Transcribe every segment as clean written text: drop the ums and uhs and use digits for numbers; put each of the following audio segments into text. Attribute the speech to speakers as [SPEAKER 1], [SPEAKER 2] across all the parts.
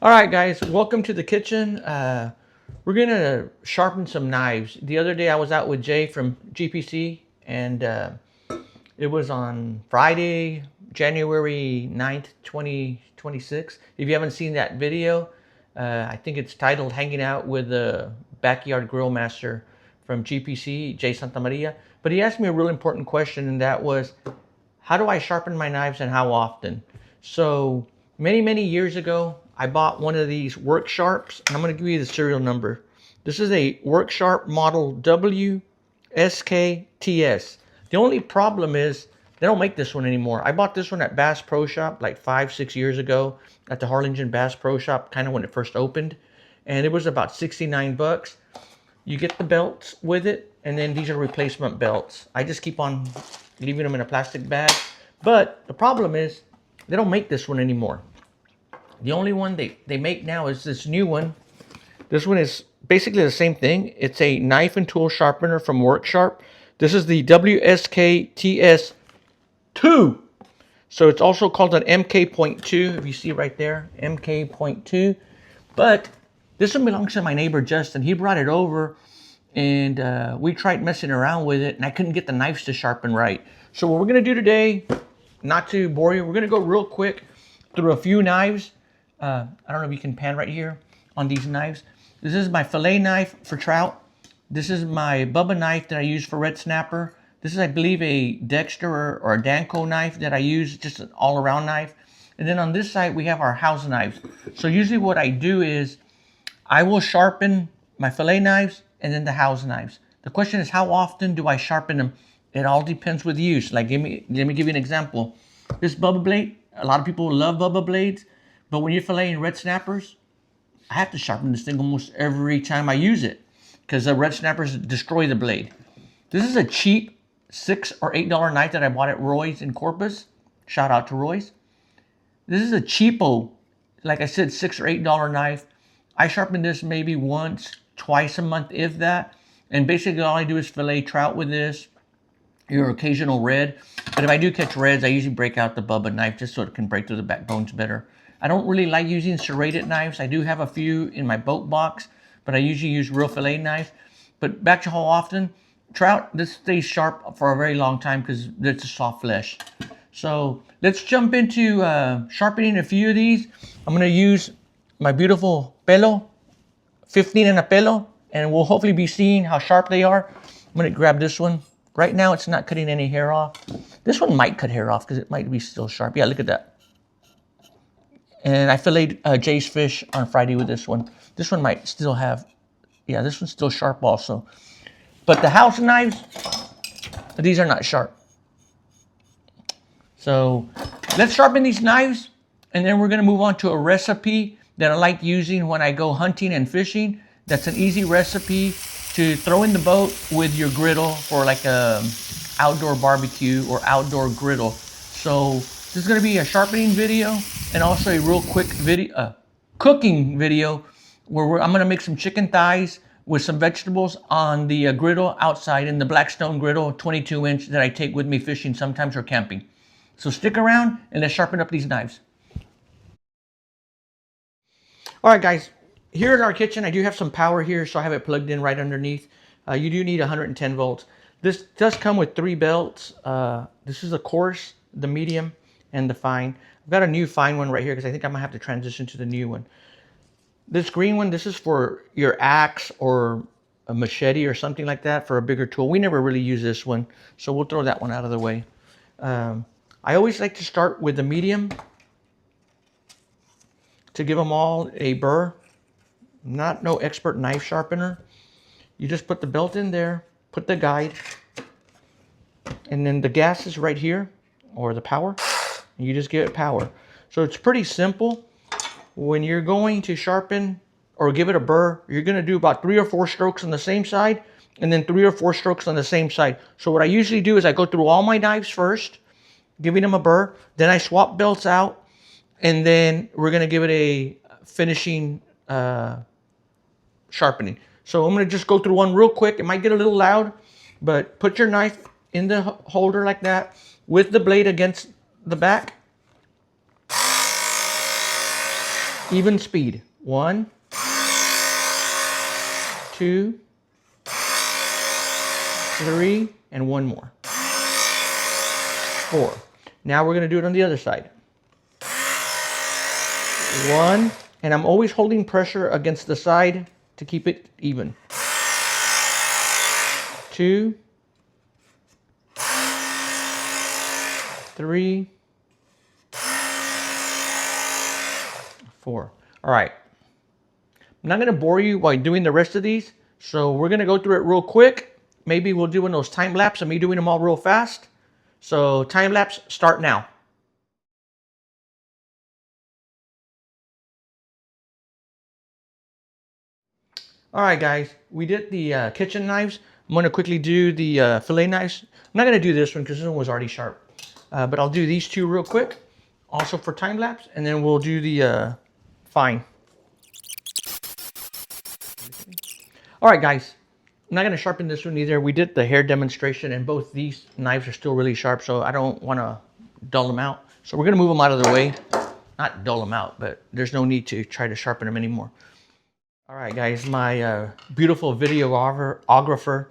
[SPEAKER 1] All right, guys, welcome to the kitchen. We're gonna sharpen some knives. The other day I was out with Jay from GPC, and it was on Friday, January 9th, 2026. If you haven't seen that video, I think it's titled Hanging Out with the Backyard Grill Master from GPC, Jay Santa Maria. But he asked me a real important question, and that was, how do I sharpen my knives and how often? So many years ago, I bought one of these work sharps, and I'm going to give you the serial number. This is a work sharp model WSKTS. The only problem is they don't make this one anymore. I bought this one at Bass Pro Shop like 5-6 years ago at the Harlingen Bass Pro Shop, kind of when it first opened, and it was about 69 bucks. You get the belts with it, and then these are replacement belts. I just keep on leaving them in a plastic bag. But the problem is they don't make this one anymore. The only one they make now is this new one. This one is basically the same thing. It's a knife and tool sharpener from Work Sharp. This is the WSKTS 2. So it's also called an MK.2, if you see right there, MK.2. But this one belongs to my neighbor Justin. He brought it over, and we tried messing around with it, and I couldn't get the knives to sharpen right. So what we're going to do today, not to bore you, we're going to go real quick through a few knives. I don't know if you can pan right here on these knives. This is my fillet knife for trout. This is my Bubba knife that I use for red snapper. This is, I believe, a Dexter or a Danco knife that I use, just an all-around knife. And then on this side, we have our house knives. So usually what I do is I will sharpen my fillet knives and then the house knives. The question is, how often do I sharpen them? It all depends with use. Like, let me give you an example. This Bubba blade, a lot of people love Bubba blades, but when you're filleting red snappers, I have to sharpen this thing almost every time I use it because the red snappers destroy the blade. This is a cheap $6 or $8 knife that I bought at Roy's in Corpus. Shout out to Roy's. This is a cheapo, like I said, $6 or $8 knife. I sharpen this maybe once, twice a month, if that. And basically all I do is fillet trout with this, your occasional red. But if I do catch reds, I usually break out the Bubba knife just so it can break through the backbones better. I don't really like using serrated knives. I do have a few in my boat box, but I usually use real fillet knives. But back to how often, trout, this stays sharp for a very long time because it's a soft flesh. So let's jump into sharpening a few of these. I'm going to use my beautiful pelo, 15 and a pelo, and we'll hopefully be seeing how sharp they are. I'm going to grab this one. Right now, it's not cutting any hair off. This one might cut hair off because it might be still sharp. Yeah, look at that. And I filleted Jay's fish on Friday with this one. This one might still have, yeah, this one's still sharp also. But the house knives, these are not sharp. So let's sharpen these knives, and then we're going to move on to a recipe that I like using when I go hunting and fishing. That's an easy recipe to throw in the boat with your griddle for like a outdoor barbecue or outdoor griddle. So this is going to be a sharpening video and also a real quick video, cooking video where I'm going to make some chicken thighs with some vegetables on the griddle outside in the Blackstone griddle, 22-inch that I take with me fishing sometimes or camping. So stick around and let's sharpen up these knives. All right, guys. Here in our kitchen, I do have some power here, so I have it plugged in right underneath. You do need 110 volts. This does come with 3 belts. This is a coarse, the medium, and the fine. I've got a new fine one right here because I think I'm going to have to transition to the new one. This green one, this is for your axe or a machete or something like that for a bigger tool. We never really use this one, so we'll throw that one out of the way. I always like to start with the medium to give them all a burr. Not no expert knife sharpener. You just put the belt in there, put the guide, and then the gas is right here, or the power, and you just give it power. So it's pretty simple. When you're going to sharpen or give it a burr, you're going to do about 3 or 4 strokes on the same side, and then 3 or 4 strokes on the same side. So what I usually do is I go through all my knives first, giving them a burr, then I swap belts out, and then we're going to give it a finishing sharpening. So I'm going to just go through one real quick. It might get a little loud, but put your knife in the holder like that with the blade against the back. Even speed. 1, 2, 3, and one more. 4. Now we're going to do it on the other side. 1, and I'm always holding pressure against the side to keep it even. 2, 3, 4. All right. I'm not going to bore you while doing the rest of these, so we're going to go through it real quick. Maybe we'll do one of those time lapse of me doing them all real fast. So time lapse, start now. All right, guys, we did the kitchen knives. I'm going to quickly do the fillet knives. I'm not going to do this one because this one was already sharp, but I'll do these two real quick, also for time lapse, and then we'll do the fine. All right, guys, I'm not going to sharpen this one either. We did the hair demonstration, and both these knives are still really sharp, so I don't want to dull them out. So we're going to move them out of the way. Not dull them out, but there's no need to try to sharpen them anymore. All right, guys, my beautiful videographer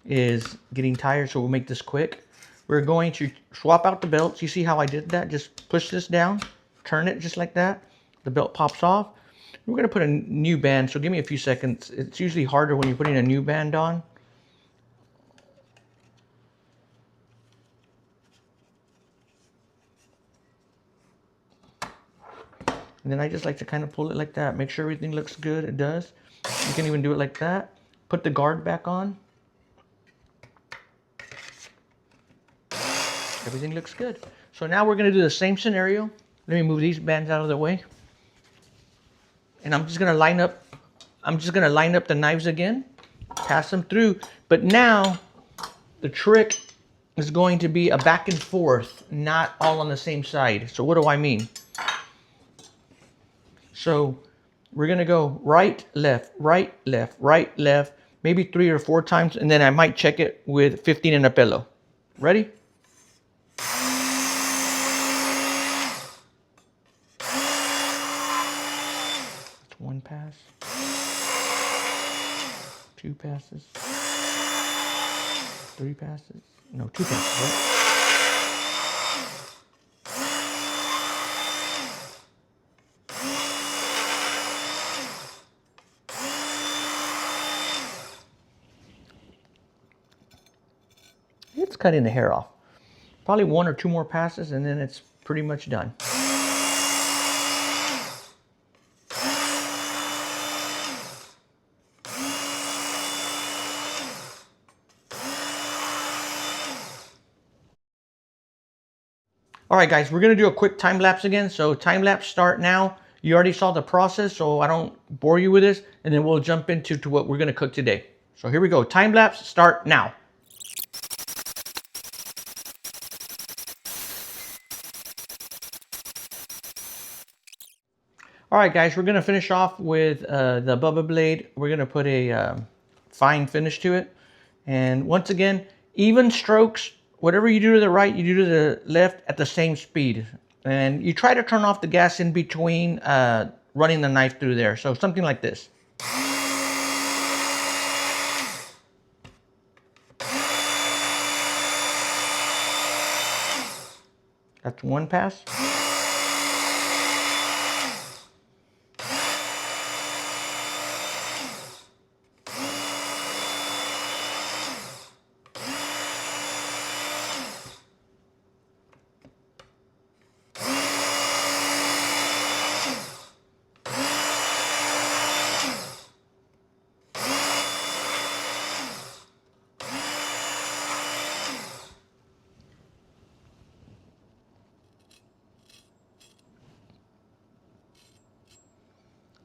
[SPEAKER 1] is getting tired, so we'll make this quick. We're going to swap out the belts. You see how I did that? Just push this down, turn it just like that. The belt pops off. We're going to put a new band, so give me a few seconds. It's usually harder when you're putting a new band on. And then I just like to kind of pull it like that. Make sure everything looks good. It does. You can even do it like that. Put the guard back on. Everything looks good. So now we're going to do the same scenario. Let me move these bands out of the way. And I'm just going to line up. The knives again. Pass them through. But now the trick is going to be a back and forth, not all on the same side. So what do I mean? So we're going to go right, left, right, left, right, left, maybe 3 or 4 times, and then I might check it with 15 and a pelo. Ready? That's 1 pass, 2 passes, 3 passes, no, 2 passes, right? It's cutting the hair off. Probably 1 or 2 more passes and then it's pretty much done. All right, guys, we're going to do a quick time lapse again. So time lapse, start now. You already saw the process, so I don't bore you with this. And then we'll jump into what we're going to cook today. So here we go. Time lapse, start now. All right, guys, we're going to finish off with the Bubba blade. We're going to put a fine finish to it. And once again, even strokes, whatever you do to the right, you do to the left at the same speed. And you try to turn off the gas in between running the knife through there. So something like this. That's 1 pass.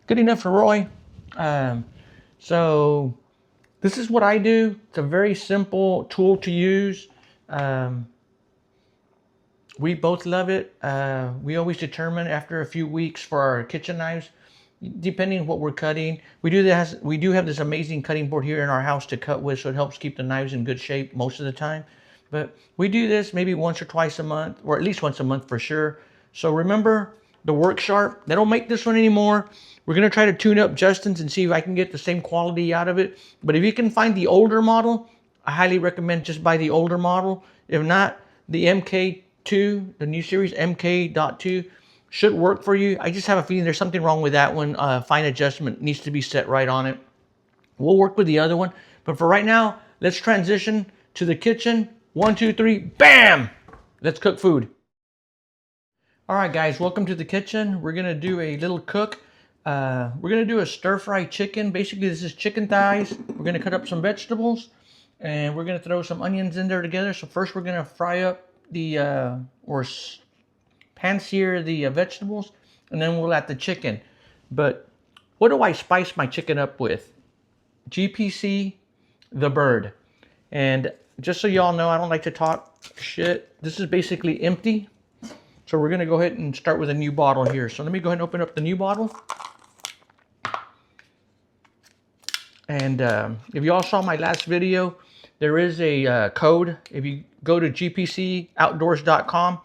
[SPEAKER 1] Good enough for Roy. So this is what I do. It's a very simple tool to use. We both love it. We always determine after a few weeks for our kitchen knives, depending on what we're cutting. We do have this amazing cutting board here in our house to cut with, so it helps keep the knives in good shape most of the time. But we do this maybe once or twice a month, or at least once a month for sure. So remember, the Work Sharp. They don't make this one anymore. We're going to try to tune up Justin's and see if I can get the same quality out of it. But if you can find the older model, I highly recommend just buy the older model. If not, the MK2, the new series MK.2 should work for you. I just have a feeling there's something wrong with that one. Fine adjustment needs to be set right on it. We'll work with the other one. But for right now, let's transition to the kitchen. 1, 2, 3, bam! Let's cook food. All right, guys, welcome to the kitchen. We're gonna do a little cook. We're gonna do a stir-fry chicken. Basically, this is chicken thighs. We're gonna cut up some vegetables, and we're gonna throw some onions in there together. So first, we're gonna fry up the pan-sear the vegetables, and then we'll add the chicken. But what do I spice my chicken up with? GPC, the bird. And just so y'all know, I don't like to talk shit. This is basically empty. So we're going to go ahead and start with a new bottle here. So let me go ahead and open up the new bottle. And if y'all saw my last video, there is a code. If you go to gpcoutdoors.com,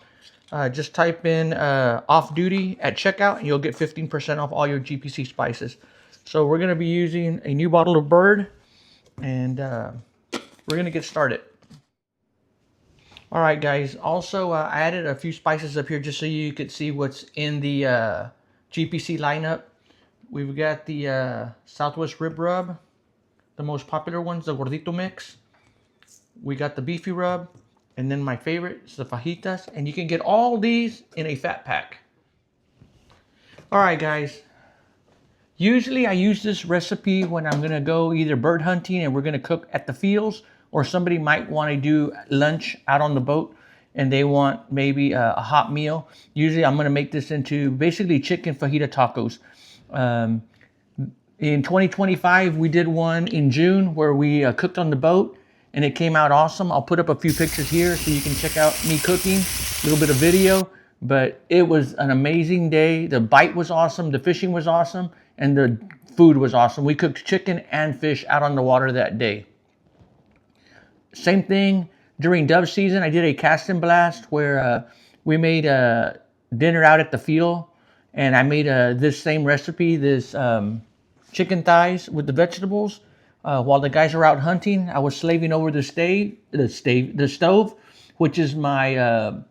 [SPEAKER 1] just type in off duty at checkout and you'll get 15% off all your GPC spices. So we're going to be using a new bottle of bird, and we're going to get started. All right, guys. Also, I added a few spices up here just so you could see what's in the GPC lineup. We've got the Southwest Rib Rub, the most popular ones, the Gordito Mix. We got the Beefy Rub, and then my favorite is the Fajitas. And you can get all these in a fat pack. All right, guys. Usually I use this recipe when I'm going to go either bird hunting and we're going to cook at the fields, or somebody might want to do lunch out on the boat and they want maybe a hot meal. Usually I'm going to make this into basically chicken fajita tacos. In 2025, we did one in June where we cooked on the boat and it came out awesome. I'll put up a few pictures here so you can check out me cooking, a little bit of video. But it was an amazing day. The bite was awesome, the fishing was awesome, and the food was awesome. We cooked chicken and fish out on the water that day. Same thing during dove season. I did a cast and blast where we made dinner out at the field, and I made this same recipe, this chicken thighs with the vegetables. While the guys were out hunting, I was slaving over the stove, which is my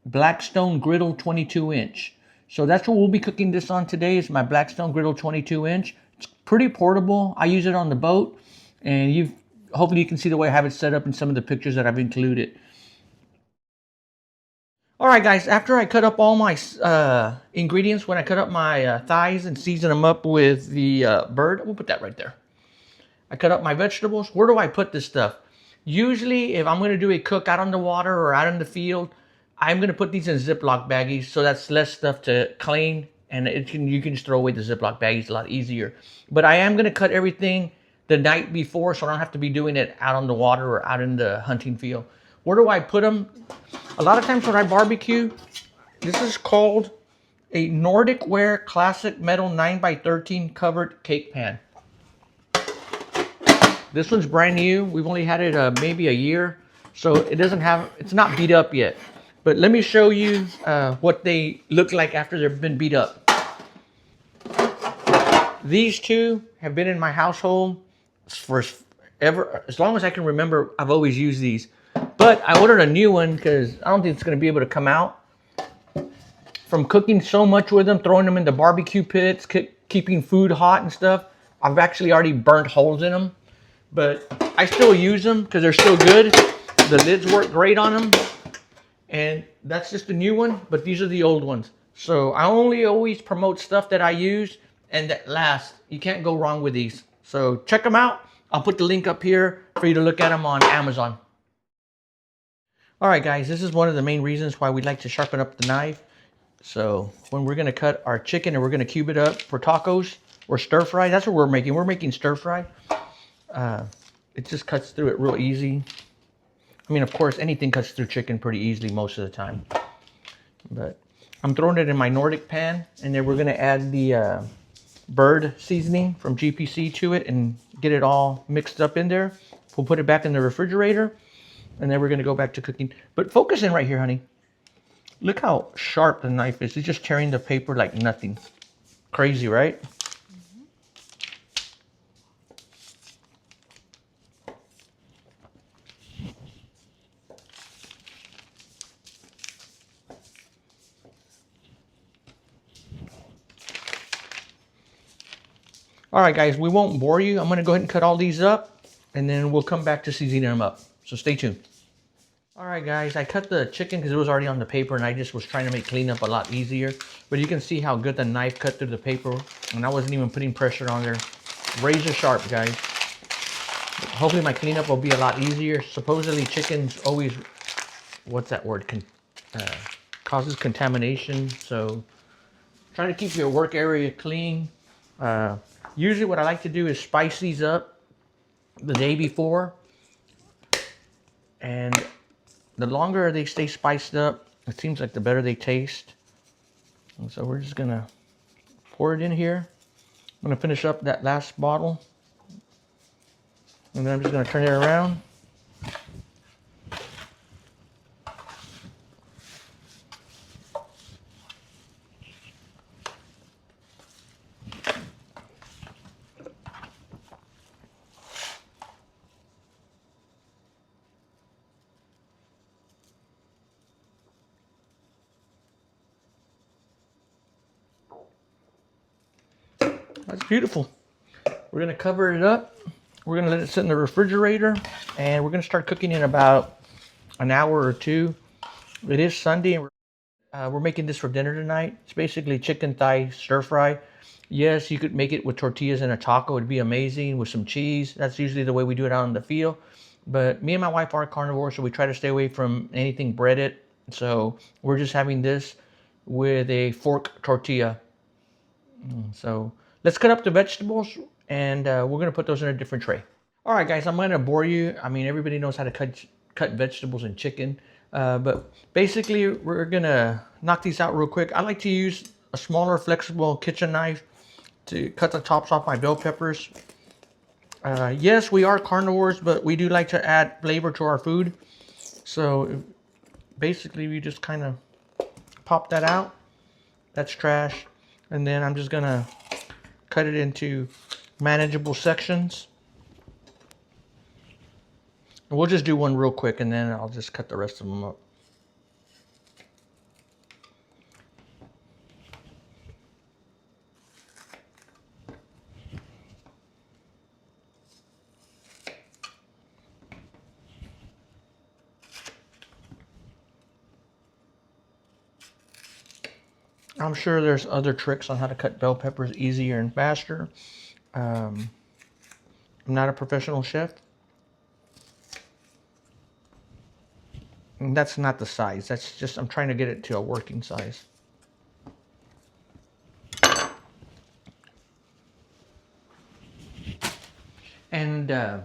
[SPEAKER 1] Blackstone griddle 22-inch. So that's what we'll be cooking this on today, is my Blackstone griddle 22-inch. It's pretty portable. I use it on the boat, and hopefully you can see the way I have it set up in some of the pictures that I've included. All right, guys, after I cut up all my ingredients, when I cut up my thighs and season them up with the bird, we'll put that right there. I cut up my vegetables. Where do I put this stuff? Usually, if I'm going to do a cook out on the water or out in the field, I'm going to put these in Ziploc baggies, so that's less stuff to clean, and you can just throw away the Ziploc baggies a lot easier. But I am going to cut everything the night before, so I don't have to be doing it out on the water or out in the hunting field. Where do I put them? A lot of times when I barbecue, this is called a Nordic Ware Classic Metal 9x13 covered cake pan. This one's brand new. We've only had it maybe a year, so it's not beat up yet. But let me show you what they look like after they've been beat up. These two have been in my household for ever, as long as I can remember. I've always used these, but I ordered a new one because I don't think it's going to be able to come out. From cooking so much with them, throwing them in the barbecue pits, keeping food hot and stuff, I've actually already burnt holes in them. But I still use them because they're still good. The lids work great on them. And that's just a new one, but these are the old ones. So I only always promote stuff that I use and that lasts. You can't go wrong with these. So check them out. I'll put the link up here for you to look at them on Amazon. All right, guys, this is one of the main reasons why we like to sharpen up the knife. So when we're going to cut our chicken and we're going to cube it up for tacos or stir fry, that's what we're making. We're making stir fry. It just cuts through it real easy. I mean, of course, anything cuts through chicken pretty easily most of the time. But I'm throwing it in my Nordic pan, and then we're going to add the bird seasoning from GPC to it and get it all mixed up in there. We'll put it back in the refrigerator, and then we're going to go back to cooking. But focus in right here, honey. Look how sharp the knife is. It's just tearing the paper like nothing. Crazy, right? All right, guys, we won't bore you. I'm gonna go ahead and cut all these up, and then we'll come back to seasoning them up. So stay tuned. All right, guys, I cut the chicken because it was already on the paper, and I just was trying to make cleanup a lot easier. But you can see how good the knife cut through the paper, and I wasn't even putting pressure on there. Razor sharp, guys. Hopefully my cleanup will be a lot easier. Supposedly chicken's always, what's that word? Causes contamination. So try to keep your work area clean. Usually what I like to do is spice these up the day before. And the longer they stay spiced up, it seems like the better they taste. And so we're just gonna pour it in here. I'm gonna finish up that last bottle. And then I'm just gonna turn it around. That's beautiful. We're gonna cover it up. We're gonna let it sit in the refrigerator, and we're gonna start cooking in about an hour or two. It is Sunday, and we're making this for dinner tonight. It's basically chicken thigh stir fry. Yes, you could make it with tortillas and a taco. It'd be amazing with some cheese. That's usually the way we do it out in the field. But me and my wife are carnivores, so we try to stay away from anything breaded. So we're just having this with a fork tortilla. So let's cut up the vegetables, and we're gonna put those in a different tray. All right, guys, I'm gonna bore you. I mean, everybody knows how to cut vegetables and chicken, but basically we're gonna knock these out real quick. I like to use a smaller, flexible kitchen knife to cut the tops off my bell peppers. Yes, we are carnivores, but we do like to add flavor to our food. So basically, we just kind of pop that out. That's trash. And then I'm just gonna cut it into manageable sections. And we'll just do one real quick, and then I'll just cut the rest of them up. I'm sure there's other tricks on how to cut bell peppers easier and faster. I'm not a professional chef. And that's not the size. That's just, I'm trying to get it to a working size. And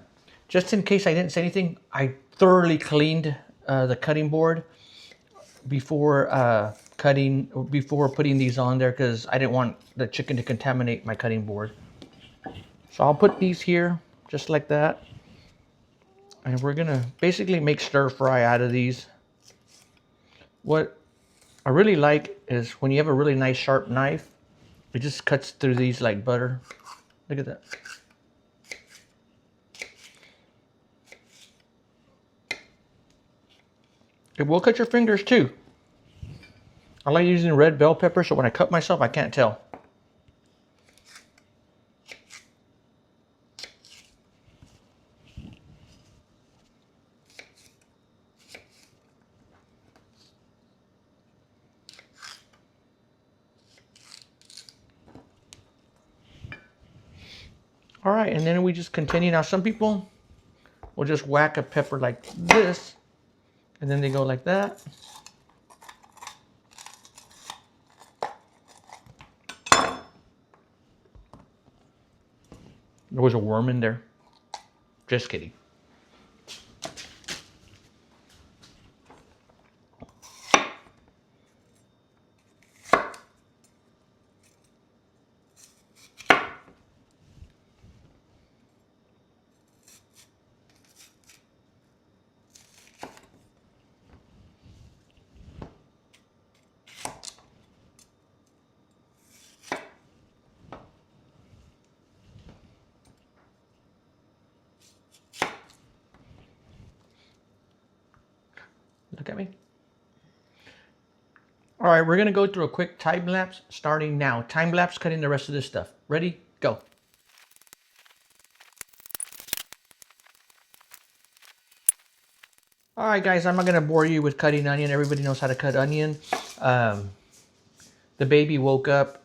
[SPEAKER 1] just in case I didn't say anything, I thoroughly cleaned the cutting board before before putting these on there, because I didn't want the chicken to contaminate my cutting board. So I'll put these here just like that, and we're gonna basically make stir fry out of these. What I really like is when you have a really nice sharp knife, it just cuts through these like butter. Look at that. It will cut your fingers too. I like using red bell pepper, so when I cut myself, I can't tell. All right, and then we just continue. Now, some people will just whack a pepper like this, and then they go like that. There was a worm in there. Just kidding. at me. All right, we're gonna go through a quick time lapse starting now. Time lapse cutting the rest of this stuff. Ready? Go. All right, guys, I'm not gonna bore you with cutting onion. Everybody knows how to cut onion. The baby woke up,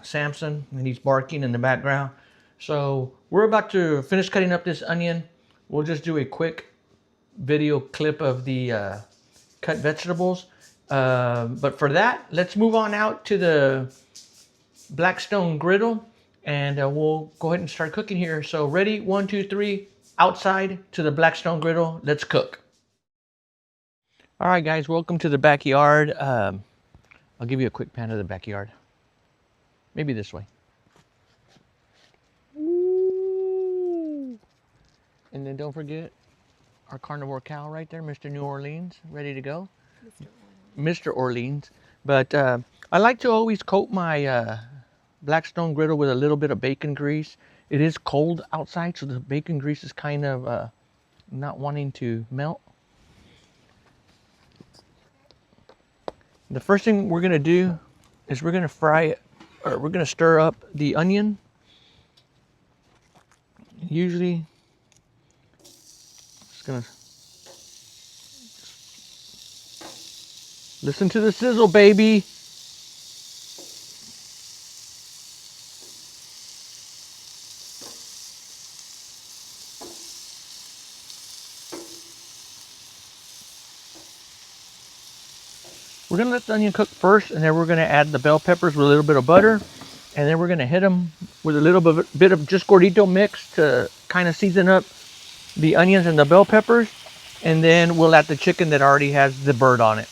[SPEAKER 1] Samson, and he's barking in the background. So we're about to finish cutting up this onion. We'll just do a quick video clip of the cut vegetables. But for that, let's move on out to the Blackstone griddle, and we'll go ahead and start cooking here. So ready, 1, 2, 3, outside to the Blackstone griddle. Let's cook. All right, guys, welcome to the backyard. I'll give you a quick pan of the backyard. Maybe this way. Ooh. And then don't forget our carnivore cow right there, Mr. New Orleans, ready to go. Mr. Orleans. But I like to always coat my Blackstone griddle with a little bit of bacon grease. It is cold outside, so the bacon grease is kind of not wanting to melt. The first thing we're gonna do is we're gonna fry it, or we're gonna stir up the onion. Usually, just gonna listen to the sizzle, baby. We're gonna let the onion cook first, and then we're gonna add the bell peppers with a little bit of butter, and then we're gonna hit them with a little bit of just gordito mix to kind of season up the onions and the bell peppers, and then we'll add the chicken that already has the bird on it.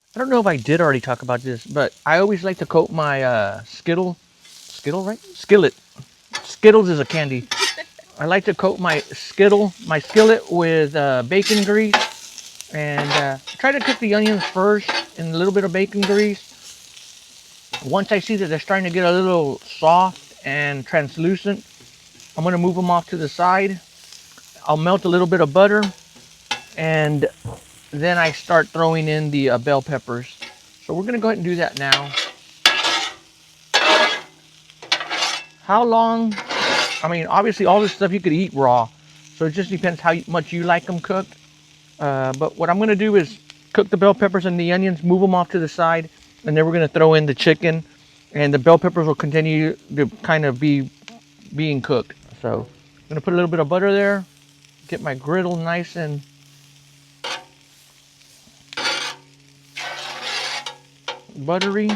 [SPEAKER 1] I don't know if I did already talk about this, but I always like to coat my Skittle, right? Skillet. Skittles is a candy. I like to coat my skillet with bacon grease, and try to cook the onions first in a little bit of bacon grease. Once I see that they're starting to get a little soft and translucent, I'm going to move them off to the side. I'll melt a little bit of butter, and then I start throwing in the bell peppers. So we're going to go ahead and do that now. How long? I mean, obviously all this stuff you could eat raw, so it just depends how much you like them cooked. But what I'm going to do is cook the bell peppers and the onions, move them off to the side, and then we're going to throw in the chicken, and the bell peppers will continue to kind of be being cooked. So I'm going to put a little bit of butter there, get my griddle nice and buttery.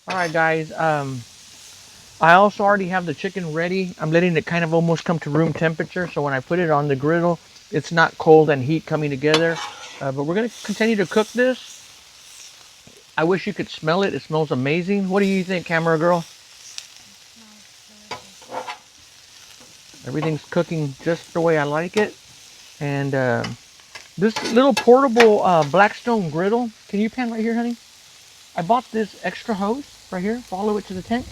[SPEAKER 1] All right, guys, I also already have the chicken ready. I'm letting it kind of almost come to room temperature, so when I put it on the griddle, it's not cold and heat coming together. But we're going to continue to cook this. I wish you could smell it. It smells amazing. What do you think, camera girl? Everything's cooking just the way I like it. And this little portable Blackstone griddle, can you pan right here, honey? I bought this extra hose right here. Follow it to the tank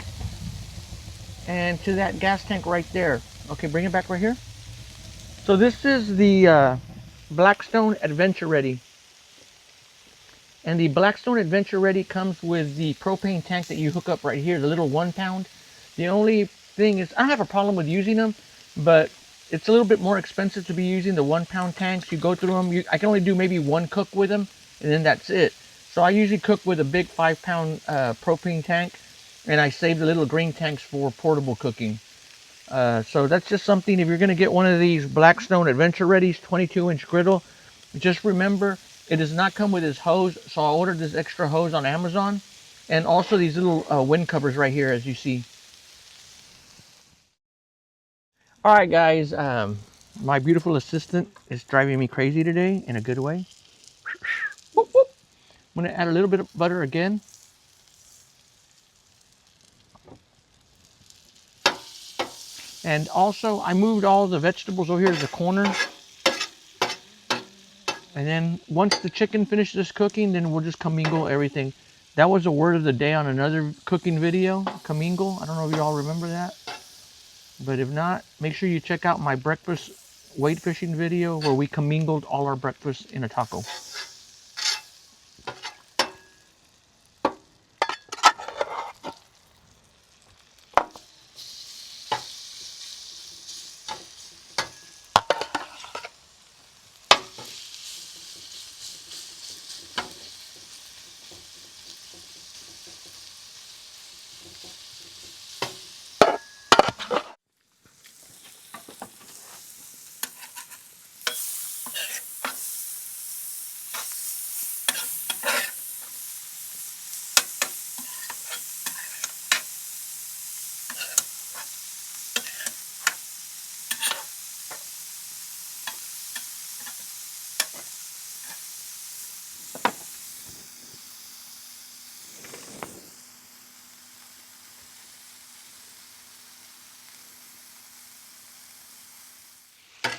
[SPEAKER 1] and to that gas tank right there. Okay, bring it back right here. So this is the Blackstone Adventure Ready. And the Blackstone Adventure Ready comes with the propane tank that you hook up right here, the little 1 pound. The only thing is, I don't have a problem with using them, but it's a little bit more expensive to be using the 1 pound tanks. You go through them. I can only do maybe one cook with them. and then that's it. So I usually cook with a big 5-pound propane tank, and I save the little green tanks for portable cooking. So that's just something, if you're going to get one of these Blackstone Adventure Readies 22-inch griddle, just remember it does not come with this hose. So I ordered this extra hose on Amazon, and also these little wind covers right here, as you see. All right, guys, my beautiful assistant is driving me crazy today in a good way. Whoop, whoop. I'm going to add a little bit of butter again. And also, I moved all the vegetables over here to the corner. And then once the chicken finishes cooking, then we'll just commingle everything. That was a word of the day on another cooking video, commingle. I don't know if you all remember that. But if not, make sure you check out my breakfast weight fishing video where we commingled all our breakfast in a taco.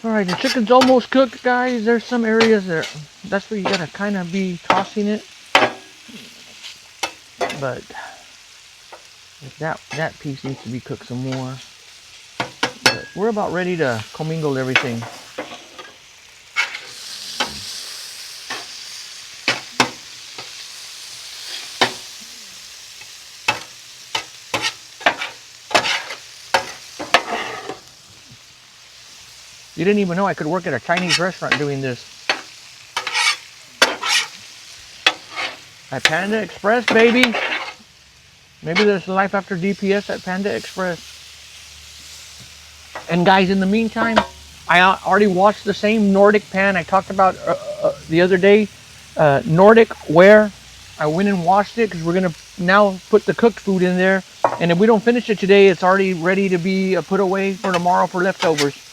[SPEAKER 1] All right, the chicken's almost cooked, guys. There's some areas there. That's where you gotta kind of be tossing it. But that piece needs to be cooked some more. But we're about ready to commingle everything. You didn't even know I could work at a Chinese restaurant doing this. At Panda Express, baby. Maybe there's life after DPS at Panda Express. And guys, in the meantime, I already washed the same Nordic pan I talked about the other day. Nordic ware. I went and washed it because we're going to now put the cooked food in there. And if we don't finish it today, it's already ready to be put away for tomorrow for leftovers.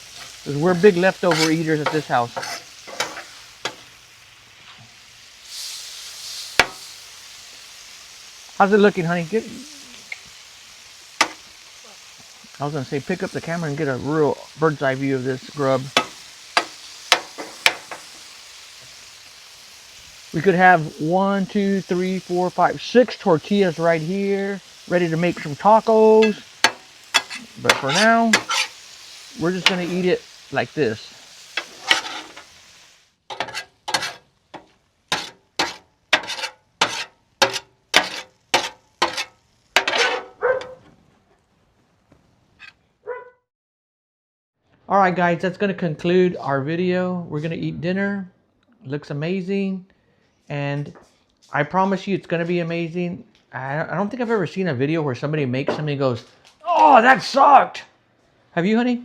[SPEAKER 1] Because we're big leftover eaters at this house. How's it looking, honey? I was going to say, pick up the camera and get a real bird's eye view of this grub. We could have 1, 2, 3, 4, 5, 6 tortillas right here, ready to make some tacos. But for now, we're just going to eat it like this. All right, guys, that's going to conclude our video. We're going to eat dinner. It looks amazing. And I promise you it's going to be amazing. I don't think I've ever seen a video where somebody makes something and goes, "Oh, that sucked." Have you, honey?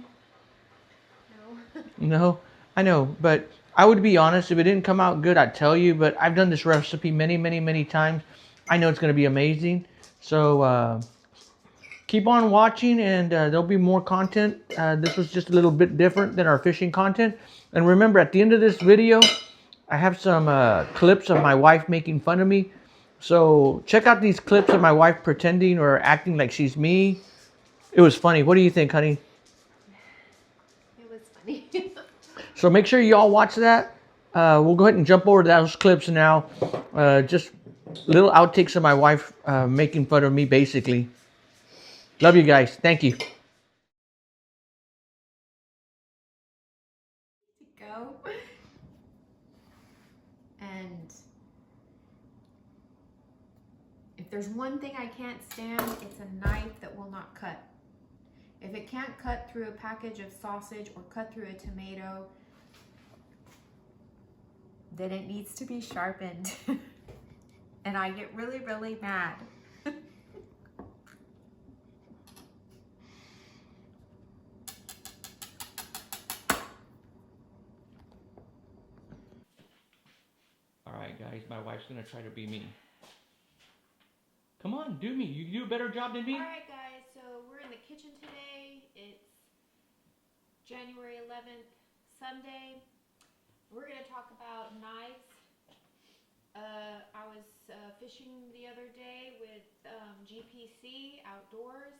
[SPEAKER 1] No. No? I know, but I would be honest. If it didn't come out good, I'd tell you. But I've done this recipe many, many, many times. I know it's going to be amazing. So keep on watching, and there'll be more content. This was just a little bit different than our fishing content. And remember, at the end of this video, I have some clips of my wife making fun of me. So check out these clips of my wife pretending or acting like she's me. It was funny. What do you think, honey?
[SPEAKER 2] It was funny.
[SPEAKER 1] So make sure you all watch that. We'll go ahead and jump over to those clips now. Just little outtakes of my wife making fun of me, basically. Love you guys. Thank you.
[SPEAKER 2] Go. And if there's one thing I can't stand, it's a knife that will not cut. If it can't cut through a package of sausage or cut through a tomato, then it needs to be sharpened. And I get really, really mad.
[SPEAKER 1] All right, guys, my wife's gonna try to be me. Come on, do me. You do a better job than me.
[SPEAKER 2] All right, guys, so we're in the kitchen today. It's January 11th, Sunday. We're gonna talk about knives. I was fishing the other day with GPC outdoors,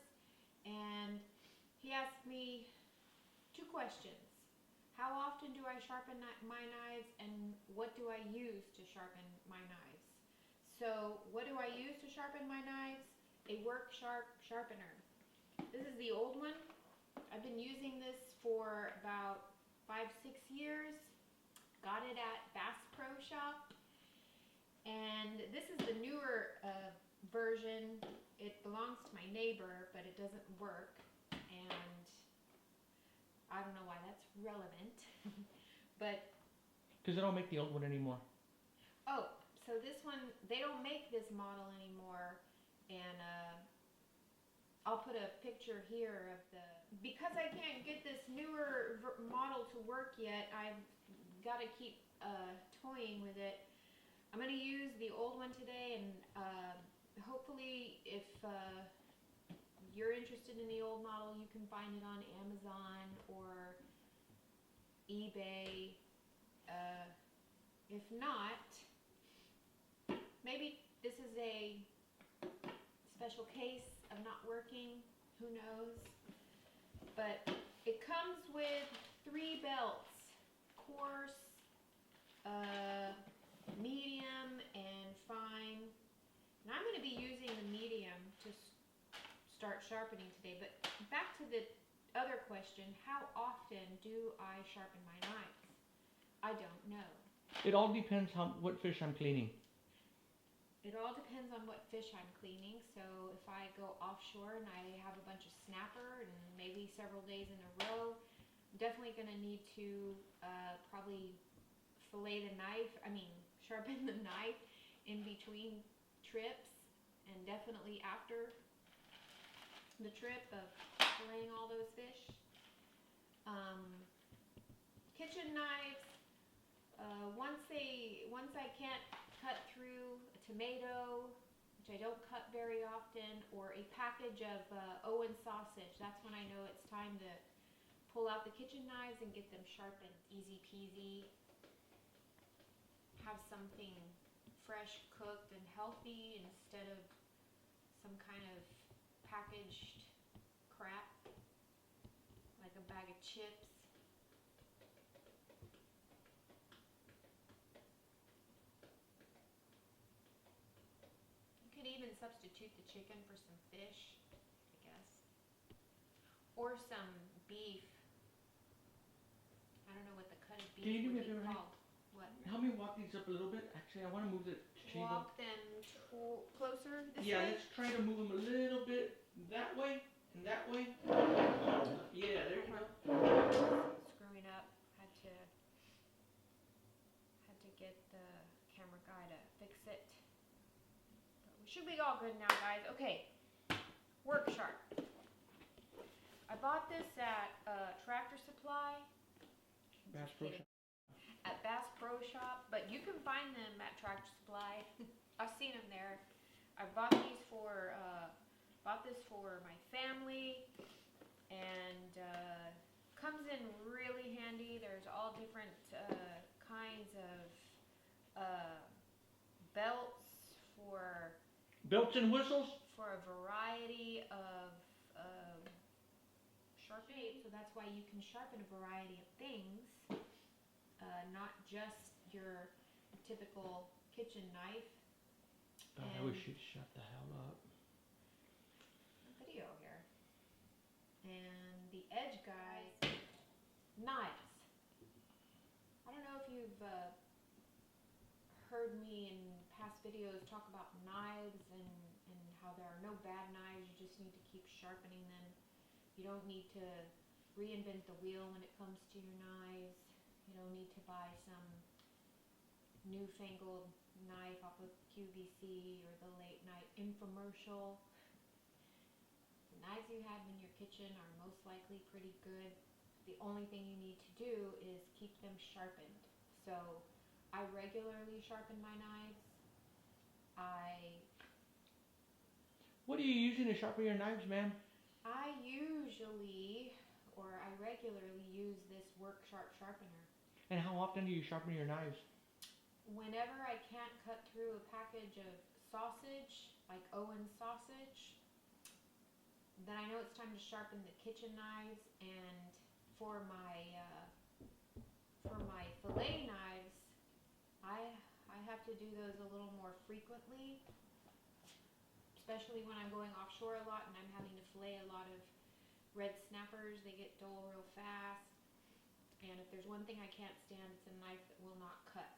[SPEAKER 2] and he asked me two questions. How often do I sharpen my knives, and what do I use to sharpen my knives? So what do I use to sharpen my knives? A work sharpener. This is the old one. I've been using this for about 5-6 years. Got it at Bass Pro Shop. And this is the newer version. It belongs to my neighbor, but it doesn't work. And I don't know why that's relevant. But
[SPEAKER 1] Because they don't make the old one anymore.
[SPEAKER 2] oh, so this one, they don't make this model anymore. And I'll put a picture here of because I can't get this newer model to work yet, I've got to keep toying with it. I'm going to use the old one today, and hopefully if you're interested in the old model, you can find it on Amazon or eBay. If not, maybe this is a special case of not working, who knows. But it comes with 3 belts, coarse, medium, and fine. And I'm going to be using the medium to start sharpening today. But back to the other question, how often do I sharpen my knives? I don't know.
[SPEAKER 1] It all depends what fish I'm cleaning.
[SPEAKER 2] It all depends on what fish I'm cleaning. So if I go offshore and I have a bunch of snapper and maybe several days in a row, I'm definitely going to need to probably sharpen the knife in between trips, and definitely after the trip of filleting all those fish. Kitchen knives, once I can't cut through a tomato, which I don't cut very often, or a package of Owen sausage, that's when I know it's time to pull out the kitchen knives and get them sharpened. Easy peasy. Have something fresh, cooked, and healthy instead of some kind of packaged crap like a bag of chips. You could even substitute the chicken for some fish, I guess, or some beef. I don't know what the cut of beef
[SPEAKER 1] Can you do me a
[SPEAKER 2] would be
[SPEAKER 1] favor, honey?
[SPEAKER 2] called. What?
[SPEAKER 1] Help me walk these up a little bit. Actually, I want to move the table.
[SPEAKER 2] Walk them closer this
[SPEAKER 1] Yeah,
[SPEAKER 2] way?
[SPEAKER 1] let's try to move them a little bit that way and that way. Yeah, there you go.
[SPEAKER 2] Screwing up. Had to get the camera guy to fix it. But we should be all good now, guys. Okay. Work sharp. I bought this at Tractor Supply.
[SPEAKER 1] Bass Pro Shop.
[SPEAKER 2] At Bass Pro Shop, but you can find them at Tractor Supply. I've seen them there. I bought this for my family, and comes in really handy. There's all different kinds of belts for
[SPEAKER 1] Belts and whistles?
[SPEAKER 2] for a variety of sharpening. So that's why you can sharpen a variety of things. Not just your typical kitchen knife.
[SPEAKER 1] I wish you'd shut the hell up.
[SPEAKER 2] Video here. And the edge guys, knives. I don't know if you've heard me in past videos talk about knives and how there are no bad knives. You just need to keep sharpening them. You don't need to reinvent the wheel when it comes to your knives. You don't need to buy some newfangled knife off of QVC or the late night infomercial. The knives you have in your kitchen are most likely pretty good. The only thing you need to do is keep them sharpened. So I regularly sharpen my knives.
[SPEAKER 1] What are you using to sharpen your knives, ma'am?
[SPEAKER 2] I usually, or I regularly use this Work Sharp sharpener.
[SPEAKER 1] And how often do you sharpen your knives?
[SPEAKER 2] Whenever I can't cut through a package of sausage, like Owen's sausage, then I know it's time to sharpen the kitchen knives. And for my fillet knives, I have to do those a little more frequently, especially when I'm going offshore a lot and I'm having to fillet a lot of red snappers. They get dull real fast. And if there's one thing I can't stand, it's a knife that will not cut.